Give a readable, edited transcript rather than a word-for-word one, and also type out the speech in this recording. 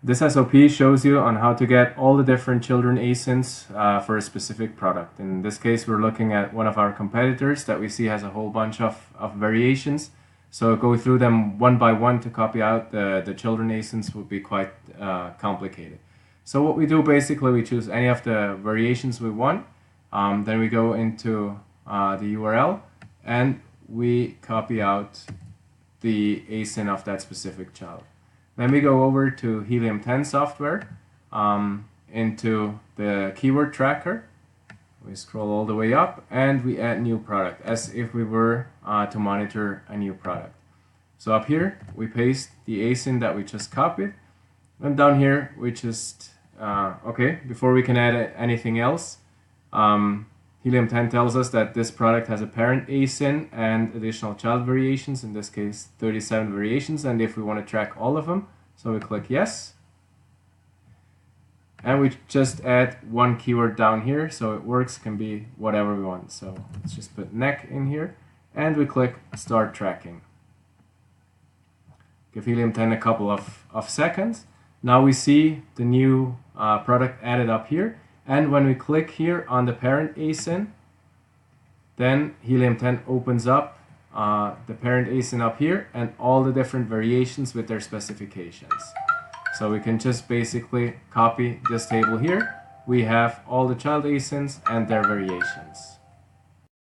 This SOP shows you on how to get all the different children ASINs for a specific product. In this case, we're looking at one of our competitors that we see has a whole bunch of variations. So go through them one by one to copy out the children ASINs would be quite complicated. So what we do basically, we choose any of the variations we want. Then we go into the URL and we copy out the ASIN of that specific child. Then we go over to Helium-10 software, into the keyword tracker. We scroll all the way up and we add new product as if we were to monitor a new product. So up here we paste the ASIN that we just copied, and down here we just okay, before we can add anything else, Helium-10 tells us that this product has a parent ASIN and additional child variations, in this case 37 variations, and if we want to track all of them, so we click yes. And we just add one keyword down here, so it works, can be whatever we want. So let's just put neck in here, and we click start tracking. Give Helium-10 a couple of seconds. Now we see the new product added up here. And when we click here on the parent ASIN, then Helium-10 opens up the parent ASIN up here and all the different variations with their specifications. So we can just basically copy this table here. We have all the child ASINs and their variations.